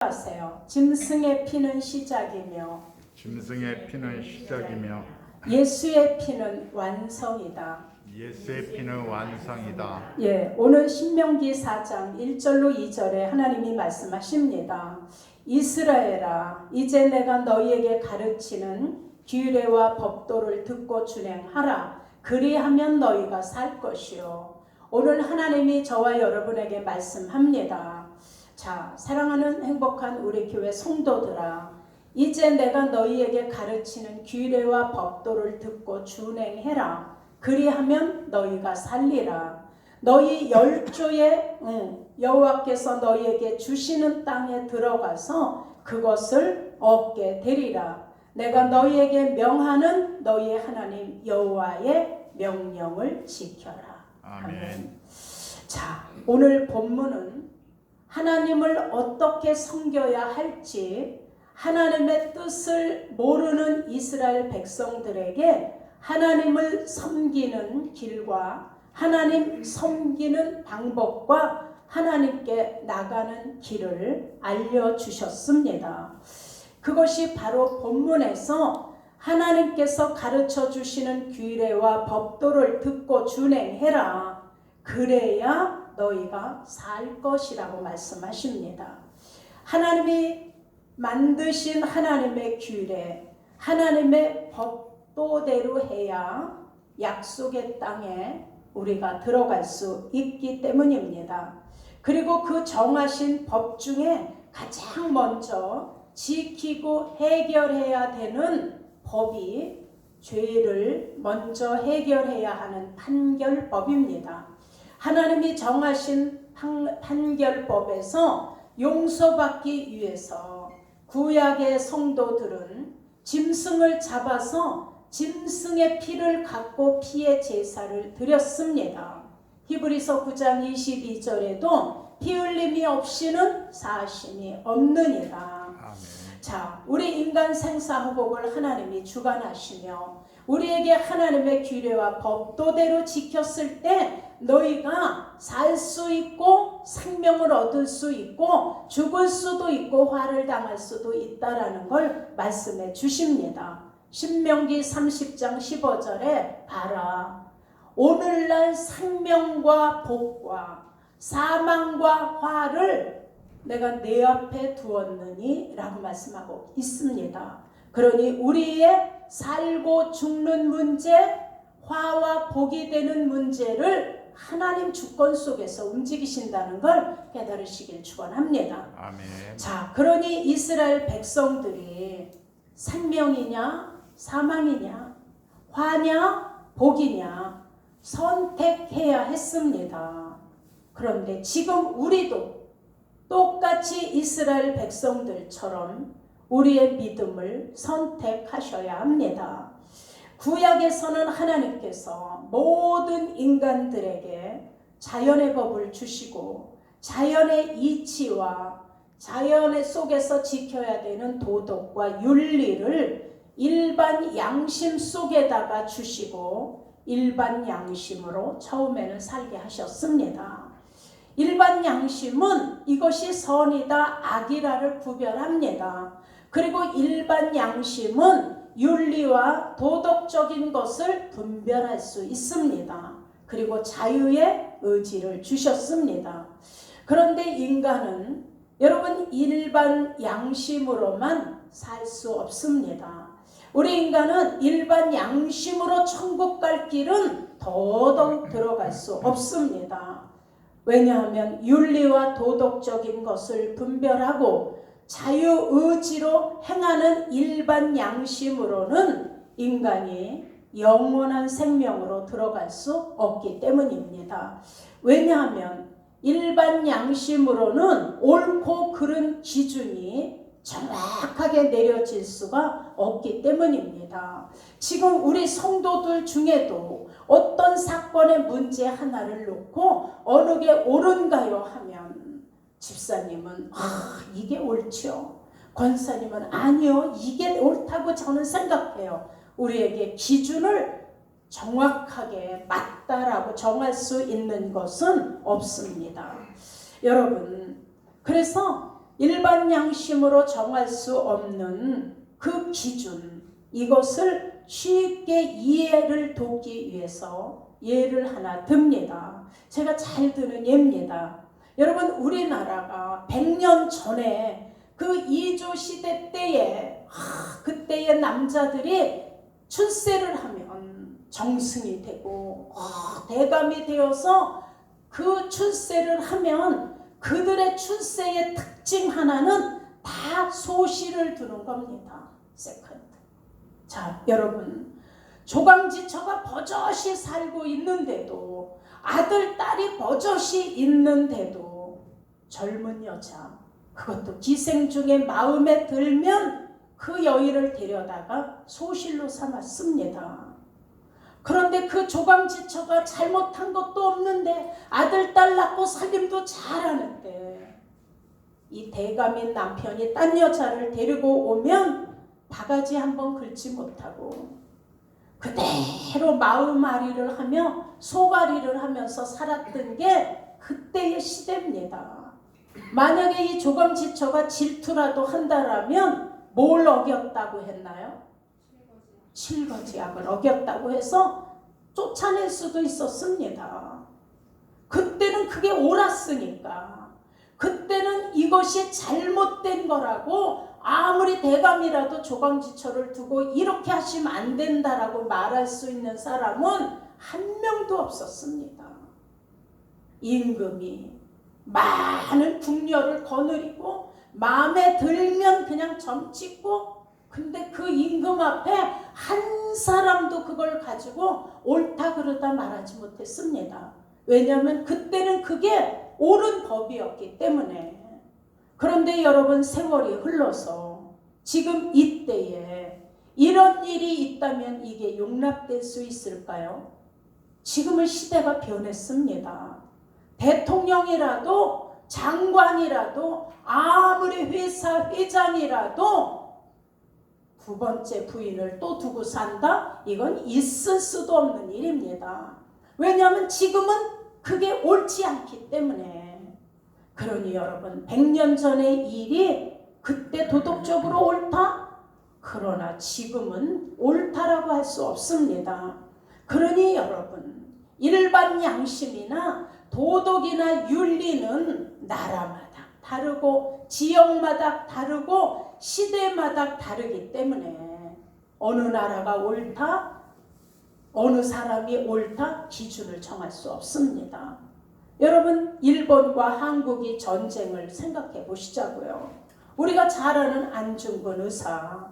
하세요. 짐승의 피는 시작이며 짐승의 피는 시작이며 예수의 피는 완성이다. 예수의 피는 완성이다. 오늘 신명기 4장 1절로 2절에 하나님이 말씀하십니다. 이스라엘아, 이제 내가 너희에게 가르치는 규례와 법도를 듣고 준행하라. 그리하면 너희가 살 것이요. 오늘 하나님이 저와 여러분에게 말씀합니다. 자, 사랑하는 행복한 우리 교회 성도들아, 이제 내가 너희에게 가르치는 규례와 법도를 듣고 준행해라. 그리하면 너희가 살리라. 너희 열조의 여호와께서 너희에게 주시는 땅에 들어가서 그것을 얻게 되리라. 내가 너희에게 명하는 너희의 하나님 여호와의 명령을 지켜라. 아멘. 자, 오늘 본문은 하나님을 어떻게 섬겨야 할지 하나님의 뜻을 모르는 이스라엘 백성들에게 하나님을 섬기는 길과 하나님 섬기는 방법과 하나님께 나가는 길을 알려주셨습니다. 그것이 바로 본문에서 하나님께서 가르쳐 주시는 규례와 법도를 듣고 준행해라. 그래야 너희가 살 것이라고 말씀하십니다. 하나님이 만드신 하나님의 규례, 하나님의 법도대로 해야 약속의 땅에 우리가 들어갈 수 있기 때문입니다. 그리고 그 정하신 법 중에 가장 먼저 지키고 해결해야 되는 법이 죄를 먼저 해결해야 하는 판결법입니다. 하나님이 정하신 판결법에서 용서받기 위해서 구약의 성도들은 짐승을 잡아서 짐승의 피를 갖고 피의 제사를 드렸습니다. 히브리서 9장 22절에도 피 흘림이 없이는 사심이 없느니라. 아멘. 자, 우리 인간 생사화복을 하나님이 주관하시며 우리에게 하나님의 규례와 법도대로 지켰을 때 너희가 살 수 있고 생명을 얻을 수 있고 죽을 수도 있고 화를 당할 수도 있다라는 걸 말씀해 주십니다. 신명기 30장 15절에 봐라. 오늘날 생명과 복과 사망과 화를 내가 내 앞에 두었느니 라고 말씀하고 있습니다. 그러니 우리의 살고 죽는 문제, 화와 복이 되는 문제를 하나님 주권 속에서 움직이신다는 걸 깨달으시길 축원합니다. 아멘. 자, 그러니 이스라엘 백성들이 생명이냐 사망이냐 화냐 복이냐 선택해야 했습니다. 그런데 지금 우리도 똑같이 이스라엘 백성들처럼 우리의 믿음을 선택하셔야 합니다. 구약에서는 하나님께서 모든 인간들에게 자연의 법을 주시고 자연의 이치와 자연의 속에서 지켜야 되는 도덕과 윤리를 일반 양심 속에다가 주시고 일반 양심으로 처음에는 살게 하셨습니다. 일반 양심은 이것이 선이다 악이라를 구별합니다. 그리고 일반 양심은 윤리와 도덕적인 것을 분별할 수 있습니다. 그리고 자유의 의지를 주셨습니다. 그런데 인간은 여러분 일반 양심으로만 살 수 없습니다. 우리 인간은 일반 양심으로 천국 갈 길은 더더욱 들어갈 수 없습니다. 왜냐하면 윤리와 도덕적인 것을 분별하고 자유의지로 행하는 일반 양심으로는 인간이 영원한 생명으로 들어갈 수 없기 때문입니다. 왜냐하면 일반 양심으로는 옳고 그른 기준이 정확하게 내려질 수가 없기 때문입니다. 지금 우리 성도들 중에도 어떤 사건의 문제 하나를 놓고 어느 게 옳은가요 하면 집사님은 이게 옳죠. 권사님은 아니요 이게 옳다고 저는 생각해요. 우리에게 기준을 정확하게 맞다라고 정할 수 있는 것은 없습니다. 여러분, 그래서 일반 양심으로 정할 수 없는 그 기준, 이것을 쉽게 이해를 돕기 위해서 예를 하나 듭니다. 제가 잘 드는 예입니다. 여러분, 우리나라가 100년 전에 그 이조 시대 때에 그때의 남자들이 출세를 하면 정승이 되고 대감이 되어서 그 출세를 하면 그들의 출세의 특징 하나는 다 소시를 두는 겁니다. 세컨드. 자, 여러분, 조강지처가 버젓이 살고 있는데도, 아들 딸이 버젓이 있는데도 젊은 여자, 그것도 기생 중에 마음에 들면 그 여인을 데려다가 소실로 삼았습니다. 그런데 그 조강지처가 잘못한 것도 없는데 아들 딸 낳고 살림도 잘하는데 이 대감인 남편이 딴 여자를 데리고 오면 바가지 한번 긁지 못하고 그대로 마음앓이를 하며 소갈이를 하면서 살았던 게 그때의 시대입니다. 만약에 이 조강지처가 질투라도 한다라면 뭘 어겼다고 했나요? 칠거지약을 어겼다고 해서 쫓아낼 수도 있었습니다. 그때는 그게 옳았으니까, 그때는 이것이 잘못된 거라고 아무리 대감이라도 조강지처를 두고 이렇게 하시면 안 된다라고 말할 수 있는 사람은 한 명도 없었습니다. 임금이 많은 궁녀를 거느리고 마음에 들면 그냥 점 찍고, 근데 그 임금 앞에 한 사람도 그걸 가지고 옳다 그르다 말하지 못했습니다. 왜냐하면 그때는 그게 옳은 법이었기 때문에. 그런데 여러분, 세월이 흘러서 지금 이때에 이런 일이 있다면 이게 용납될 수 있을까요? 지금은 시대가 변했습니다. 대통령이라도 장관이라도 아무리 회사 회장이라도 두 번째 부인을 또 두고 산다? 이건 있을 수도 없는 일입니다. 왜냐하면 지금은 그게 옳지 않기 때문에. 그러니 여러분, 100년 전의 일이 그때 도덕적으로 옳다? 그러나 지금은 옳다라고 할 수 없습니다. 그러니 여러분, 일반 양심이나 도덕이나 윤리는 나라마다 다르고 지역마다 다르고 시대마다 다르기 때문에 어느 나라가 옳다, 어느 사람이 옳다 기준을 정할 수 없습니다. 여러분, 일본과 한국이 전쟁을 생각해 보시자고요. 우리가 잘 아는 안중근 의사,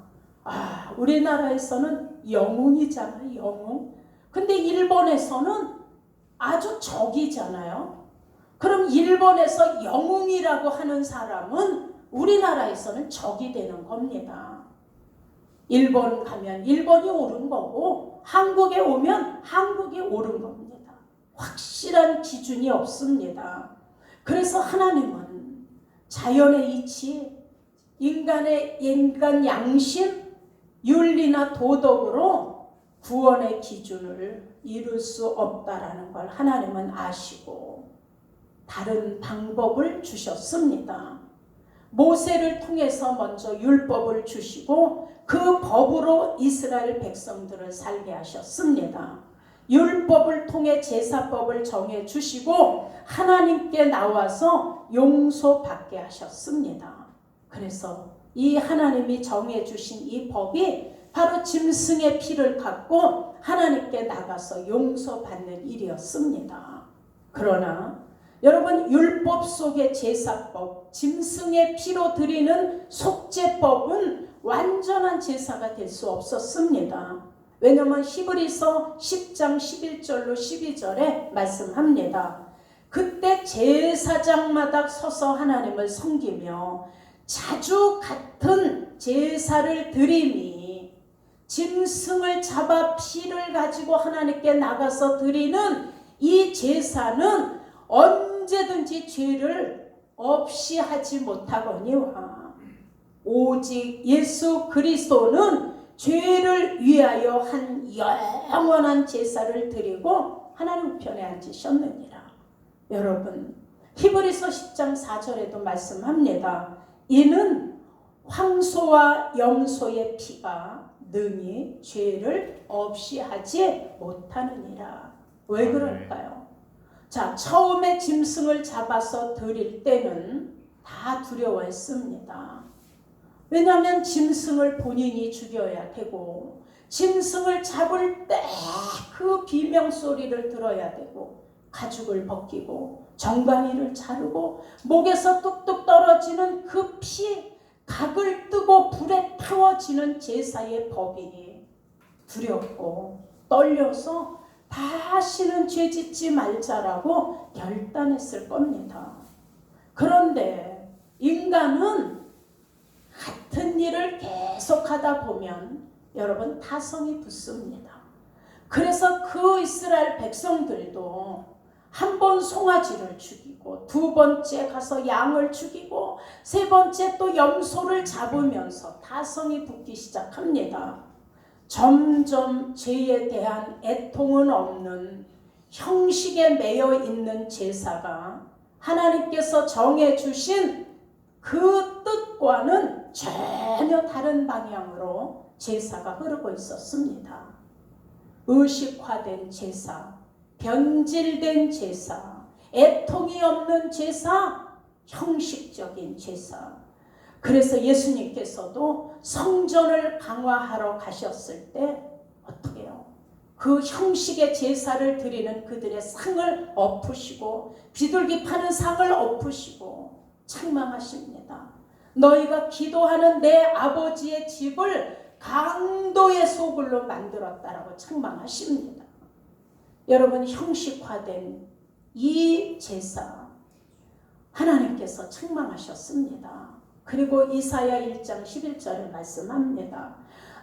우리나라에서는 영웅이잖아요. 영웅. 근데 일본에서는 아주 적이잖아요. 그럼 일본에서 영웅이라고 하는 사람은 우리나라에서는 적이 되는 겁니다. 일본 가면 일본이 옳은 거고 한국에 오면 한국이 옳은 겁니다. 확실한 기준이 없습니다. 그래서 하나님은 자연의 이치, 인간 양심, 윤리나 도덕으로 구원의 기준을 이룰 수 없다라는 걸 하나님은 아시고 다른 방법을 주셨습니다. 모세를 통해서 먼저 율법을 주시고 그 법으로 이스라엘 백성들을 살게 하셨습니다. 율법을 통해 제사법을 정해 주시고 하나님께 나와서 용서받게 하셨습니다. 그래서 이 하나님이 정해 주신 이 법이 바로 짐승의 피를 갖고 하나님께 나가서 용서받는 일이었습니다. 그러나 여러분, 율법 속의 제사법, 짐승의 피로 드리는 속죄법은 완전한 제사가 될 수 없었습니다. 왜냐하면 히브리서 10장 11절로 12절에 말씀합니다. 그때 제사장마다 서서 하나님을 섬기며 자주 같은 제사를 드리니 짐승을 잡아 피를 가지고 하나님께 나가서 드리는 이 제사는 언제든지 죄를 없이 하지 못하거니와 오직 예수 그리스도는 죄를 위하여 한 영원한 제사를 드리고 하나님 우편에 앉으셨느니라. 여러분, 히브리서 10장 4절에도 말씀합니다. 이는 황소와 염소의 피가 능히 죄를 없이 하지 못하느니라. 왜 그럴까요? 자, 처음에 짐승을 잡아서 드릴 때는 다 두려워했습니다. 왜냐하면 짐승을 본인이 죽여야 되고 짐승을 잡을 때 그 비명 소리를 들어야 되고 가죽을 벗기고 정강이를 자르고 목에서 뚝뚝 떨어지는 그 피 각을 뜨고 불에 태워지는 제사의 법이 두렵고 떨려서 다시는 죄짓지 말자라고 결단했을 겁니다. 그런데 인간은 같은 일을 계속하다 보면 여러분 타성이 붙습니다. 그래서 그 이스라엘 백성들도 한 번 송아지를 죽이고 두 번째 가서 양을 죽이고 세 번째 또 염소를 잡으면서 타성이 붙기 시작합니다. 점점 죄에 대한 애통은 없는 형식에 매여 있는 제사가 하나님께서 정해주신 그 뜻과는 전혀 다른 방향으로 제사가 흐르고 있었습니다. 의식화된 제사, 변질된 제사, 애통이 없는 제사, 형식적인 제사. 그래서 예수님께서도 성전을 강화하러 가셨을 때 어떻게 해요? 그 형식의 제사를 드리는 그들의 상을 엎으시고 비둘기 파는 상을 엎으시고 책망하십니다. 너희가 기도하는 내 아버지의 집을 강도의 소굴로 만들었다라고 책망하십니다. 여러분, 형식화된 이 제사 하나님께서 책망하셨습니다. 그리고 이사야 1장 11절에 말씀합니다.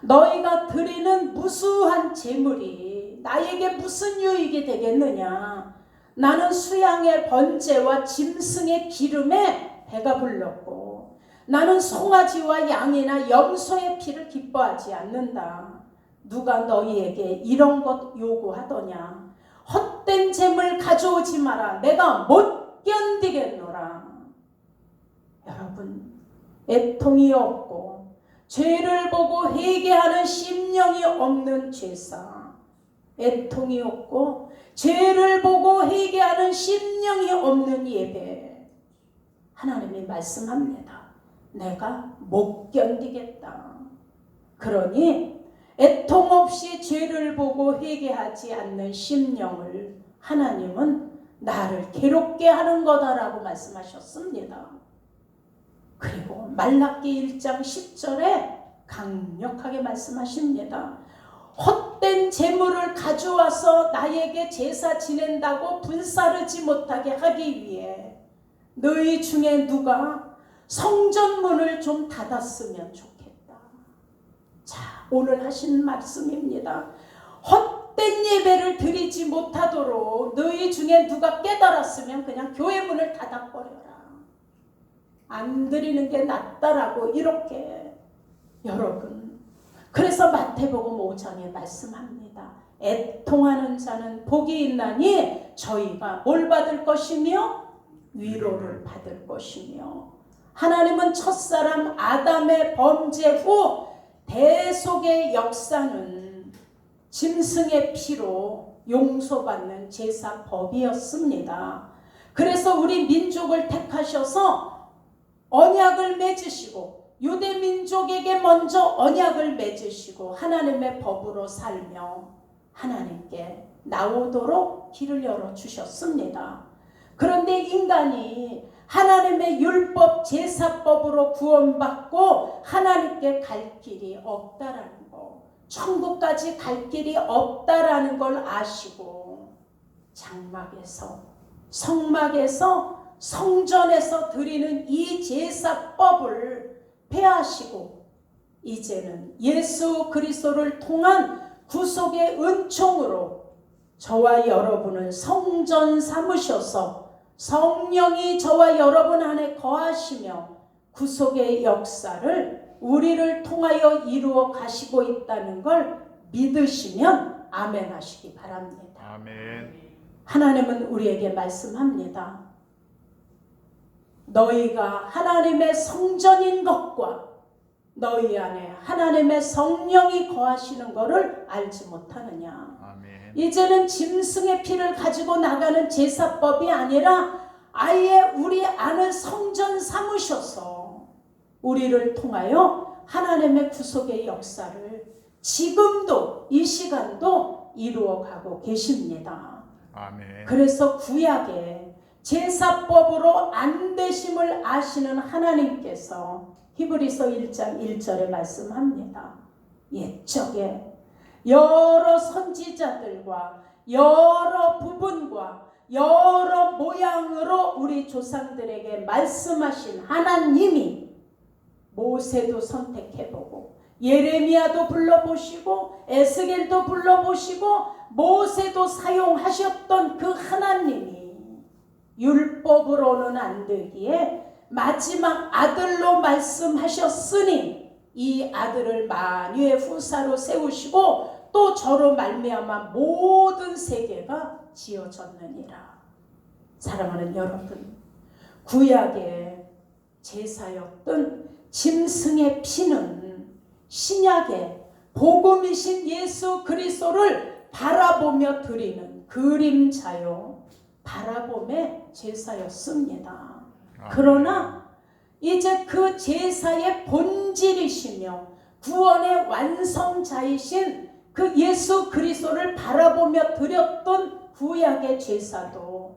너희가 드리는 무수한 제물이 나에게 무슨 유익이 되겠느냐? 나는 수양의 번제와 짐승의 기름에 배가 불렀고 나는 송아지와 양이나 염소의 피를 기뻐하지 않는다. 누가 너희에게 이런 것 요구하더냐? 헛된 재물 가져오지 마라. 내가 못 견디겠노라. 여러분, 애통이 없고 죄를 보고 회개하는 심령이 없는 제사, 애통이 없고 죄를 보고 회개하는 심령이 없는 예배, 하나님이 말씀합니다. 내가 못 견디겠다. 그러니 애통 없이 죄를 보고 회개하지 않는 심령을 하나님은 나를 괴롭게 하는 거다라고 말씀하셨습니다. 그리고 말라기 1장 10절에 강력하게 말씀하십니다. 헛된 재물을 가져와서 나에게 제사 지낸다고 분사르지 못하게 하기 위해 너희 중에 누가 성전문을 좀 닫았으면 좋겠다. 자, 오늘 하신 말씀입니다. 헛된 예배를 드리지 못하도록 너희 중에 누가 깨달았으면 그냥 교회 문을 닫아버려라. 안 드리는 게 낫다라고 이렇게 여러분, 그래서 마태복음 5장에 말씀합니다. 애통하는 자는 복이 있나니 저희가 뭘 받을 것이며 위로를 받을 것이며, 하나님은 첫사람 아담의 범죄 후 대속의 역사는 짐승의 피로 용서받는 제사법이었습니다. 그래서 우리 민족을 택하셔서 언약을 맺으시고 유대 민족에게 먼저 언약을 맺으시고 하나님의 법으로 살며 하나님께 나오도록 길을 열어주셨습니다. 그런데 인간이 하나님의 율법 제사법으로 구원받고 하나님께 갈 길이 없다라는 거, 천국까지 갈 길이 없다라는 걸 아시고 장막에서, 성막에서, 성전에서 드리는 이 제사법을 폐하시고 이제는 예수 그리스도를 통한 구속의 은총으로 저와 여러분을 성전 삼으셔서 성령이 저와 여러분 안에 거하시며 구속의 역사를 우리를 통하여 이루어 가시고 있다는 걸 믿으시면 아멘 하시기 바랍니다. 아멘. 하나님은 우리에게 말씀합니다. 너희가 하나님의 성전인 것과 너희 안에 하나님의 성령이 거하시는 것을 알지 못하느냐. 아멘. 이제는 짐승의 피를 가지고 나가는 제사법이 아니라 아예 우리 안을 성전 삼으셔서 우리를 통하여 하나님의 구속의 역사를 지금도 이 시간도 이루어가고 계십니다. 아멘. 그래서 구약에 제사법으로 안 되심을 아시는 하나님께서 히브리서 1장 1절에 말씀합니다. 옛적에 여러 선지자들과 여러 부분과 여러 모양으로 우리 조상들에게 말씀하신 하나님이 모세도 선택해보고 예레미야도 불러보시고 에스겔도 불러보시고 모세도 사용하셨던 그 하나님이 율법으로는 안 되기에 마지막 아들로 말씀하셨으니 이 아들을 만유의 후사로 세우시고 또 저로 말미암아 모든 세계가 지어졌느니라. 사랑하는 여러분, 구약의 제사였던 짐승의 피는 신약의 복음이신 예수 그리스도를 바라보며 드리는 그림자요 바라봄의 제사였습니다. 그러나 이제 그 제사의 본질이시며 구원의 완성자이신 그 예수 그리스도를 바라보며 드렸던 구약의 제사도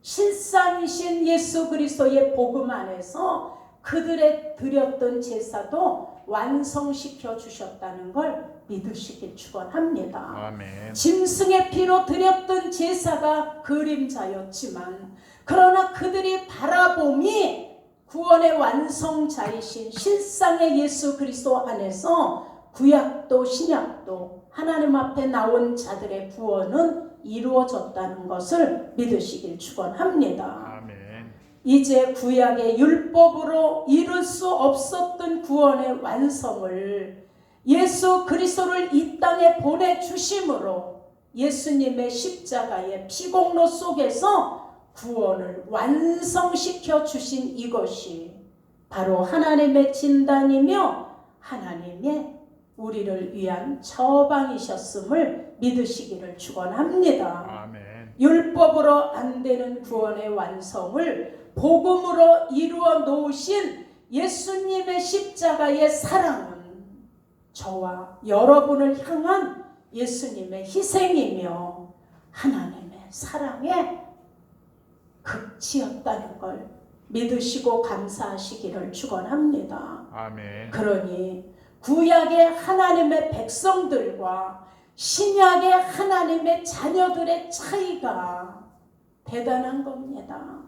실상이신 예수 그리스도의 복음 안에서 그들의 드렸던 제사도 완성시켜 주셨다는 걸 믿으시길 축원합니다. 아멘. 짐승의 피로 드렸던 제사가 그림자였지만 그러나 그들이 바라봄이 구원의 완성자이신 실상의 예수 그리스도 안에서 구약도 신약도 하나님 앞에 나온 자들의 구원은 이루어졌다는 것을 믿으시길 축원합니다. 아멘. 이제 구약의 율법으로 이룰 수 없었던 구원의 완성을 예수 그리스도를 이 땅에 보내주심으로 예수님의 십자가의 피공로 속에서 구원을 완성시켜 주신 이것이 바로 하나님의 진단이며 하나님의 우리를 위한 처방이셨음을 믿으시기를 축원합니다. 아멘. 율법으로 안 되는 구원의 완성을 복음으로 이루어 놓으신 예수님의 십자가의 사랑은 저와 여러분을 향한 예수님의 희생이며 하나님의 사랑의 극치였다는 걸 믿으시고 감사하시기를 축원합니다. 아멘. 그러니 구약의 하나님의 백성들과 신약의 하나님의 자녀들의 차이가 대단한 겁니다.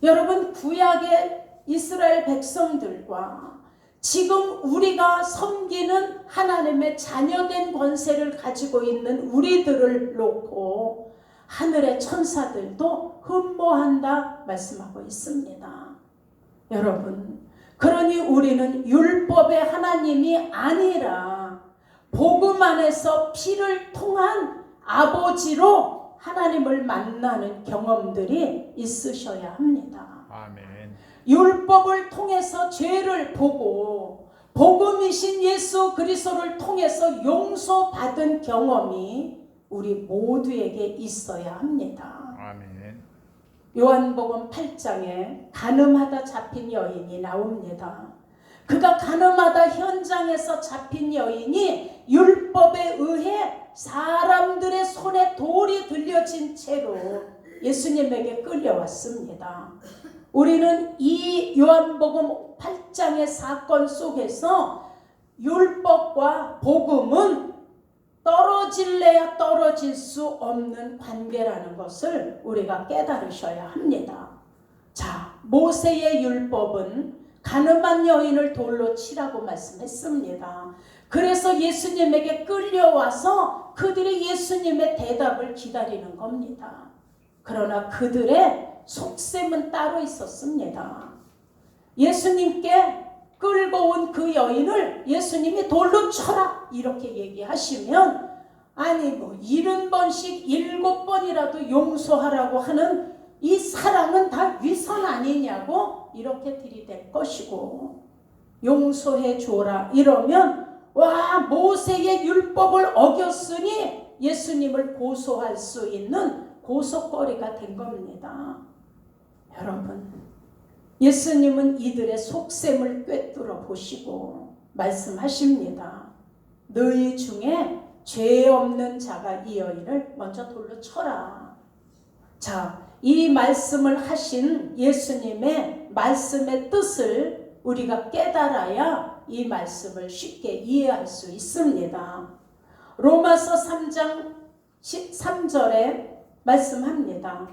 여러분, 구약의 이스라엘 백성들과 지금 우리가 섬기는 하나님의 자녀된 권세를 가지고 있는 우리들을 놓고 하늘의 천사들도 흠모한다 말씀하고 있습니다. 여러분, 그러니 우리는 율법의 하나님이 아니라 복음 안에서 피를 통한 아버지로 하나님을 만나는 경험들이 있으셔야 합니다. 아멘. 율법을 통해서 죄를 보고 복음이신 예수 그리스도를 통해서 용서받은 경험이 우리 모두에게 있어야 합니다. 아멘. 요한복음 8장에 간음하다 잡힌 여인이 나옵니다. 그가 간음하다 현장에서 잡힌 여인이 율법에 의해 사람들의 손에 돌이 들려진 채로 예수님에게 끌려왔습니다. 우리는 이 요한복음 8장의 사건 속에서 율법과 복음은 떨어질래야 떨어질 수 없는 관계라는 것을 우리가 깨달으셔야 합니다. 자, 모세의 율법은 간음한 여인을 돌로 치라고 말씀했습니다. 그래서 예수님에게 끌려와서 그들이 예수님의 대답을 기다리는 겁니다. 그러나 그들의 속셈은 따로 있었습니다. 예수님께 끌고 온 그 여인을 예수님이 돌로 쳐라 이렇게 얘기하시면 아니 70번씩 7번이라도 용서하라고 하는 이 사랑은 다 위선 아니냐고 이렇게 들이댈 것이고, 용서해 줘라 이러면 와, 모세의 율법을 어겼으니 예수님을 고소할 수 있는 고소거리가 된 겁니다. 여러분, 예수님은 이들의 속셈을 꿰뚫어 보시고 말씀하십니다. 너희 중에 죄 없는 자가 이 여인을 먼저 돌로 쳐라. 자, 이 말씀을 하신 예수님의 말씀의 뜻을 우리가 깨달아야 이 말씀을 쉽게 이해할 수 있습니다. 로마서 3장 13절에 말씀합니다.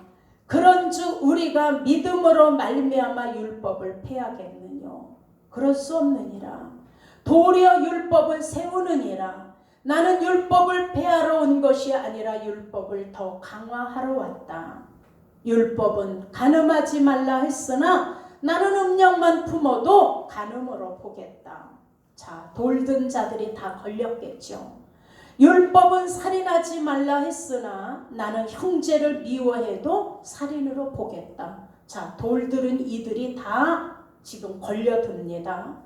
그런즉 우리가 믿음으로 말미암아 율법을 폐하겠느뇨? 그럴 수 없느니라. 도리어 율법은 세우느니라. 나는 율법을 폐하러 온 것이 아니라 율법을 더 강화하러 왔다. 율법은 간음하지 말라 했으나 나는 음령만 품어도 간음으로 보겠다. 자, 돌든 자들이 다 걸렸겠죠. 율법은 살인하지 말라 했으나 나는 형제를 미워해도 살인으로 보겠다. 자, 돌들은 이들이 다 지금 걸려듭니다.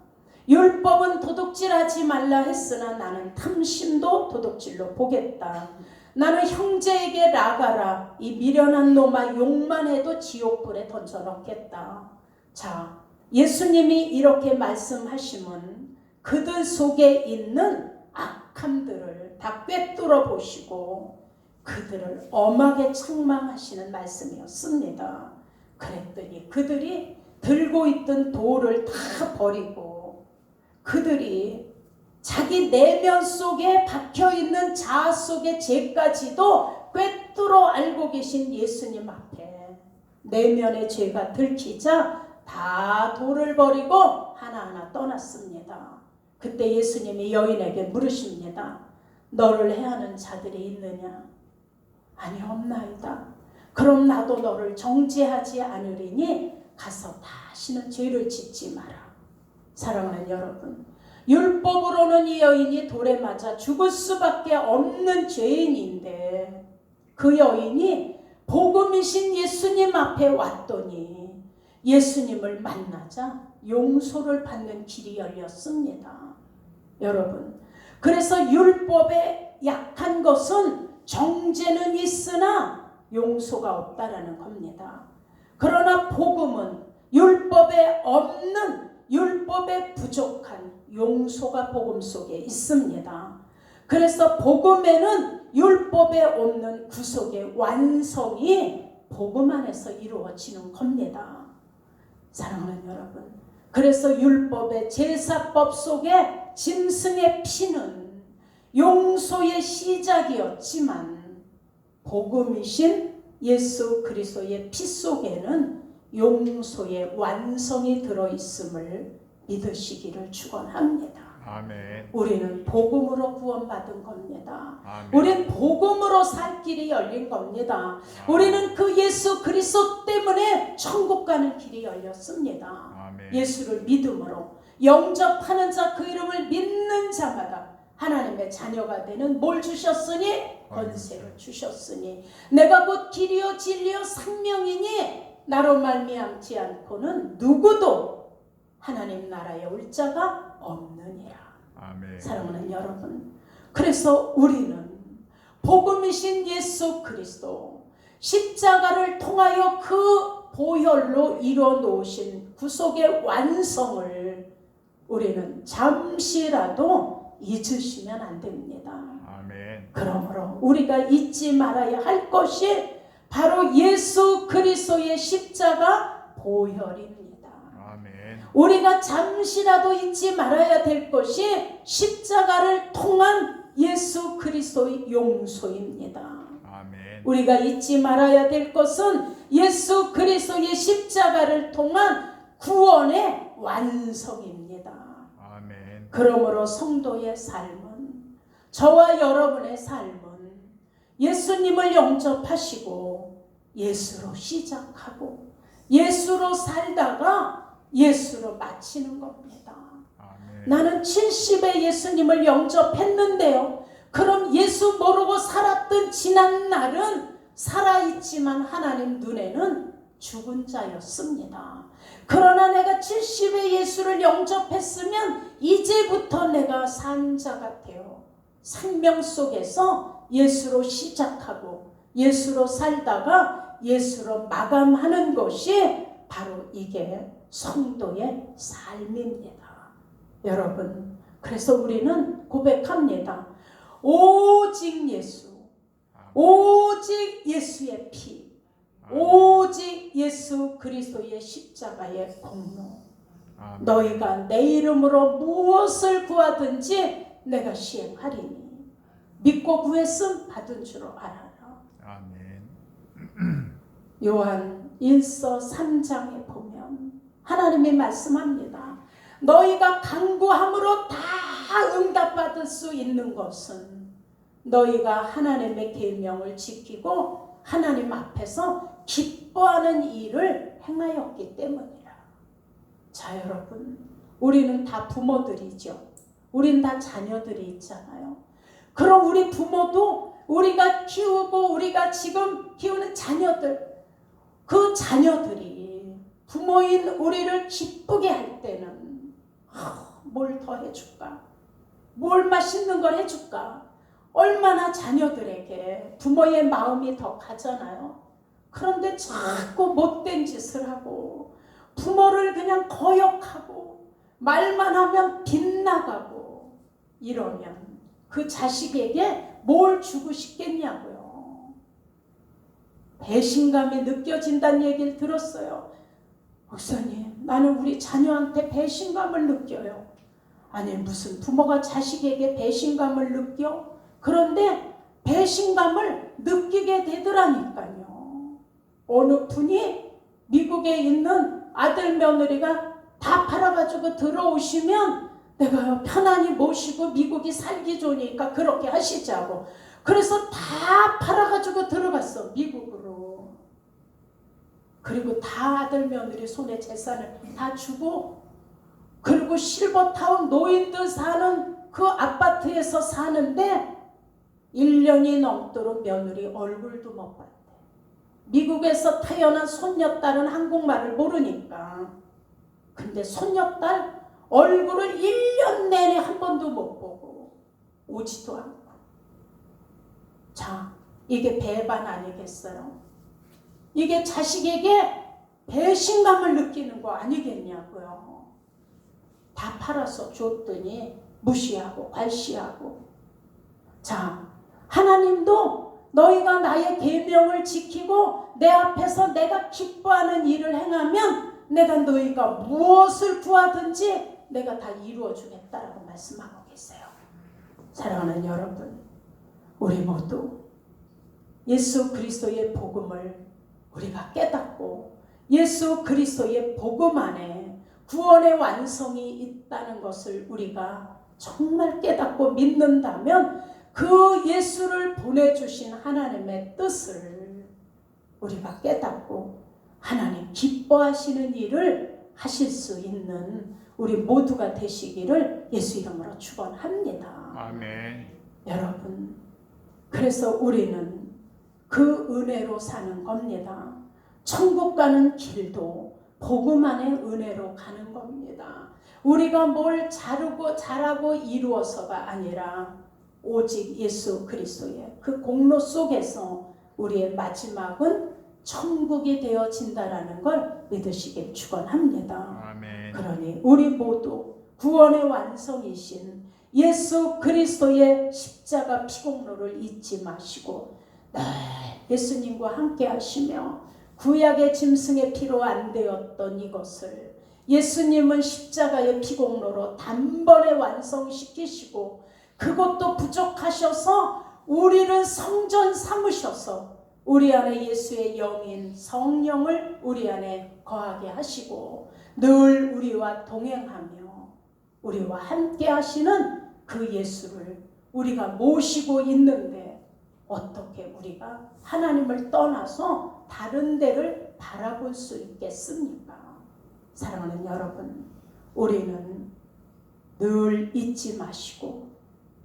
율법은 도둑질하지 말라 했으나 나는 탐심도 도둑질로 보겠다. 나는 형제에게 나가라. 이 미련한 놈아 욕만 해도 지옥불에 던져넣겠다. 자, 예수님이 이렇게 말씀하시면 그들 속에 있는 악함들을 다 꿰뚫어 보시고 그들을 엄하게 책망하시는 말씀이었습니다. 그랬더니 그들이 들고 있던 돌을 다 버리고 그들이 자기 내면 속에 박혀있는 자아 속의 죄까지도 꿰뚫어 알고 계신 예수님 앞에 내면의 죄가 들키자 다 돌을 버리고 하나하나 떠났습니다. 그때 예수님이 여인에게 물으십니다. 너를 해하는 자들이 있느냐? 아니, 없나이다. 그럼 나도 너를 정죄하지 않으리니 가서 다시는 죄를 짓지 마라. 사랑하는 여러분, 율법으로는 이 여인이 돌에 맞아 죽을 수밖에 없는 죄인인데 그 여인이 복음이신 예수님 앞에 왔더니 예수님을 만나자 용서를 받는 길이 열렸습니다. 여러분, 그래서 율법에 약한 것은 정죄는 있으나 용서가 없다라는 겁니다. 그러나 복음은 율법에 없는, 율법에 부족한 용서가 복음 속에 있습니다. 그래서 복음에는 율법에 없는 구속의 완성이 복음 안에서 이루어지는 겁니다. 사랑하는 여러분, 그래서 율법의 제사법 속에 짐승의 피는 용서의 시작이었지만 복음이신 예수 그리스도의 피 속에는 용서의 완성이 들어있음을 믿으시기를 축원합니다. 아멘. 우리는 복음으로 구원받은 겁니다. 아멘. 우리는 복음으로 살 길이 열린 겁니다. 우리는 그 예수 그리스도 때문에 천국 가는 길이 열렸습니다. 아멘. 예수를 믿음으로 영접하는 자, 그 이름을 믿는 자마다 하나님의 자녀가 되는 뭘 주셨으니? 권세를 주셨으니 내가 곧 길이요 진리요 생명이니 나로 말미암지 않고는 누구도 하나님 나라에 올 자가 없느니라. 아멘. 사랑하는 여러분, 그래서 우리는 복음이신 예수 그리스도 십자가를 통하여 그 보혈로 이루어 놓으신 구속의 완성을 우리는 잠시라도 잊으시면 안 됩니다. 아멘. 그러므로 우리가 잊지 말아야 할 것이 바로 예수 그리스도의 십자가 보혈입니다. 아멘. 우리가 잠시라도 잊지 말아야 될 것이 십자가를 통한 예수 그리스도의 용서입니다. 아멘. 우리가 잊지 말아야 될 것은 예수 그리스도의 십자가를 통한 구원의 완성입니다. 아멘. 그러므로 성도의 삶은, 저와 여러분의 삶은 예수님을 영접하시고 예수로 시작하고 예수로 살다가 예수로 마치는 겁니다. 아멘. 나는 70에 예수님을 영접했는데요. 그럼 예수 모르고 살았던 지난 날은 살아있지만 하나님 눈에는 죽은 자였습니다. 그러나 내가 70에 예수를 영접했으면 이제부터 내가 산 자가 되어 생명 속에서 예수로 시작하고 예수로 살다가 예수로 마감하는 것이 바로 이게 성도의 삶입니다. 여러분, 그래서 우리는 고백합니다. 오직 예수, 오직 예수의 피, 오직 예수 그리스도의 십자가의 공로. 너희가 내 이름으로 무엇을 구하든지 내가 시행하리니 믿고 구했음 받은 줄로 알아라. 아멘. 요한 1서 3장에 보면 하나님이 말씀합니다. 너희가 간구함으로 다 응답받을 수 있는 것은 너희가 하나님의 계명을 지키고 하나님 앞에서 기뻐하는 일을 행하였기 때문이라. 자, 여러분, 우리는 다 부모들이죠. 우린 다 자녀들이 있잖아요. 그럼 우리 부모도 우리가 키우고 우리가 지금 키우는 자녀들, 그 자녀들이 부모인 우리를 기쁘게 할 때는 뭘 더 해줄까? 뭘 맛있는 걸 해줄까? 얼마나 자녀들에게 부모의 마음이 더 가잖아요. 그런데 자꾸 못된 짓을 하고 부모를 그냥 거역하고 말만 하면 빗나가고 이러면 그 자식에게 뭘 주고 싶겠냐고요. 배신감이 느껴진다는 얘기를 들었어요. 목사님, 나는 우리 자녀한테 배신감을 느껴요. 아니, 무슨 부모가 자식에게 배신감을 느껴? 그런데 배신감을 느끼게 되더라니까요. 어느 분이 미국에 있는 아들 며느리가 다 팔아가지고 들어오시면 내가 편안히 모시고 미국이 살기 좋으니까 그렇게 하시자고. 그래서 다 팔아가지고 들어갔어, 미국으로. 그리고 다 아들 며느리 손에 재산을 다 주고, 그리고 실버타운 노인들 사는 그 아파트에서 사는데 1년이 넘도록 며느리 얼굴도 못 봤대. 미국에서 태어난 손녀딸은 한국말을 모르니까. 근데 손녀딸 얼굴을 1년 내내 한 번도 못 보고 오지도 않고. 자, 이게 배반 아니겠어요? 이게 자식에게 배신감을 느끼는 거 아니겠냐고요. 다 팔아서 줬더니 무시하고 괄시하고. 자, 하나님도 너희가 나의 계명을 지키고 내 앞에서 내가 기뻐하는 일을 행하면 내가 너희가 무엇을 구하든지 내가 다 이루어 주겠다라고 말씀하고 계세요. 사랑하는 여러분, 우리 모두 예수 그리스도의 복음을 우리가 깨닫고 예수 그리스도의 복음 안에 구원의 완성이 있다는 것을 우리가 정말 깨닫고 믿는다면 그 예수를 보내주신 하나님의 뜻을 우리가 깨닫고 하나님 기뻐하시는 일을 하실 수 있는 우리 모두가 되시기를 예수 이름으로 축원합니다. 아멘. 여러분, 그래서 우리는 그 은혜로 사는 겁니다. 천국 가는 길도 복음 안의 은혜로 가는 겁니다. 우리가 뭘 잘하고 이루어서가 아니라 오직 예수 그리스도의 그 공로 속에서 우리의 마지막은 천국이 되어진다라는 걸 믿으시길 축원합니다. 아멘. 그러니 우리 모두 구원의 완성이신 예수 그리스도의 십자가 피공로를 잊지 마시고 예수님과 함께 하시며 구약의 짐승의 피로 안 되었던 이것을 예수님은 십자가의 피공로로 단번에 완성시키시고 그것도 부족하셔서 우리를 성전 삼으셔서 우리 안에 예수의 영인 성령을 우리 안에 거하게 하시고 늘 우리와 동행하며 우리와 함께 하시는 그 예수를 우리가 모시고 있는데 어떻게 우리가 하나님을 떠나서 다른 데를 바라볼 수 있겠습니까? 사랑하는 여러분, 우리는 늘 잊지 마시고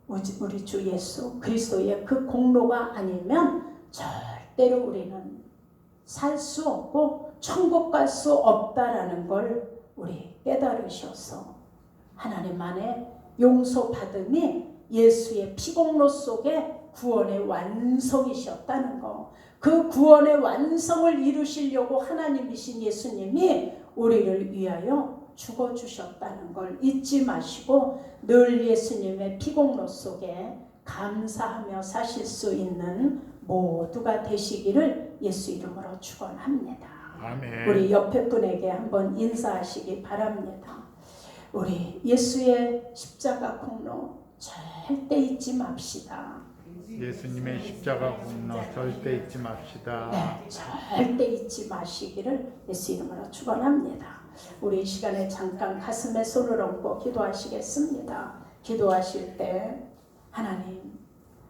우리 주 예수 그리스도의 그 공로가 아니면 절대로 우리는 살 수 없고 천국 갈 수 없다라는 걸 우리 깨달으셔서 하나님 안에 용서받음이 예수의 피공로 속에 구원의 완성이셨다는 거, 그 구원의 완성을 이루시려고 하나님이신 예수님이 우리를 위하여 죽어주셨다는 걸 잊지 마시고 늘 예수님의 피공로 속에 감사하며 사실 수 있는 모두가 되시기를 예수 이름으로 축원합니다. 아멘. 우리 옆에 분에게 한번 인사하시기 바랍니다. 우리 예수의 십자가 공로 절대 잊지 맙시다. 예수님의 십자가 공로 절대 잊지 맙시다. 네, 절대 잊지 마시기를 예수 이름으로 축원합니다. 우리 이 시간에 잠깐 가슴에 손을 얹고 기도하시겠습니다. 기도하실 때 하나님,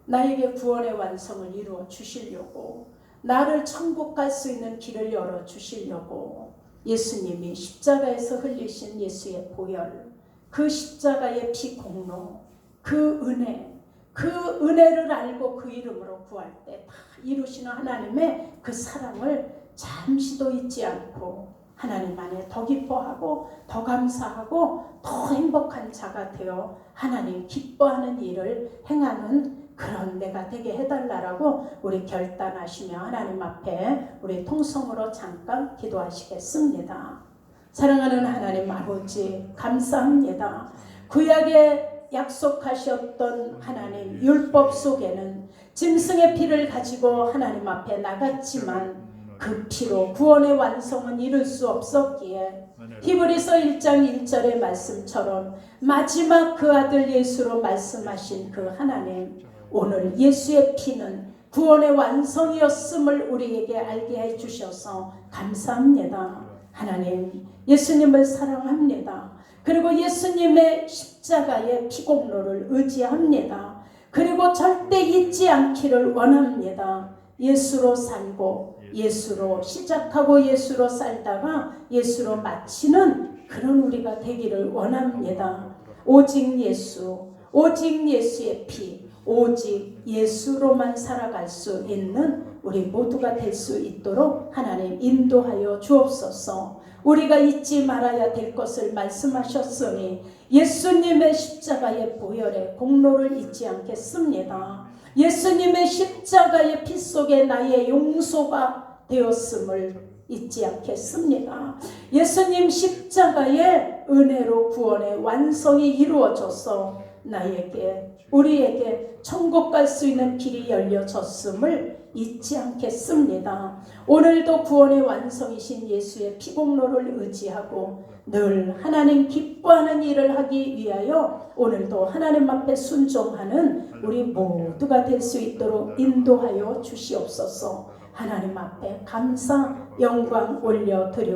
나에게 구원의 완성을 이루어 주시려고, 나를 천국 갈 수 있는 길을 열어 주시려고 예수님이 십자가에서 흘리신 예수의 보혈, 그 십자가의 피 공로, 그 은혜를 알고 그 이름으로 구할 때 다 이루시는 하나님의 그 사랑을 잠시도 잊지 않고 하나님 안에 더 기뻐하고 더 감사하고 더 행복한 자가 되어 하나님 기뻐하는 일을 행하는 그런 내가 되게 해달라고 우리 결단하시며 하나님 앞에 우리 통성으로 잠깐 기도하시겠습니다. 사랑하는 하나님 아버지, 감사합니다. 구약에 약속하셨던 하나님 율법 속에는 짐승의 피를 가지고 하나님 앞에 나갔지만 그 피로 구원의 완성은 이룰 수 없었기에 히브리서 1장 1절의 말씀처럼 마지막 그 아들 예수로 말씀하신 그 하나님, 오늘 예수의 피는 구원의 완성이었음을 우리에게 알게 해주셔서 감사합니다. 하나님, 예수님을 사랑합니다. 그리고 예수님의 십자가의 피공로를 의지합니다. 그리고 절대 잊지 않기를 원합니다. 예수로 살고 예수로 시작하고 예수로 살다가 예수로 마치는 그런 우리가 되기를 원합니다. 오직 예수, 오직 예수의 피, 오직 예수로만 살아갈 수 있는 우리 모두가 될 수 있도록 하나님 인도하여 주옵소서. 우리가 잊지 말아야 될 것을 말씀하셨으니 예수님의 십자가의 보혈의 공로를 잊지 않겠습니다. 예수님의 십자가의 피 속에 나의 용서가 되었음을 잊지 않겠습니다. 예수님 십자가의 은혜로 구원의 완성이 이루어져서 나에게, 우리에게 천국 갈 수 있는 길이 열려졌음을 잊지 않겠습니다. 오늘도 구원의 완성이신 예수의 피공로를 의지하고 늘 하나님 기뻐하는 일을 하기 위하여 오늘도 하나님 앞에 순종하는 우리 모두가 될 수 있도록 인도하여 주시옵소서. 하나님 앞에 감사 영광 올려드려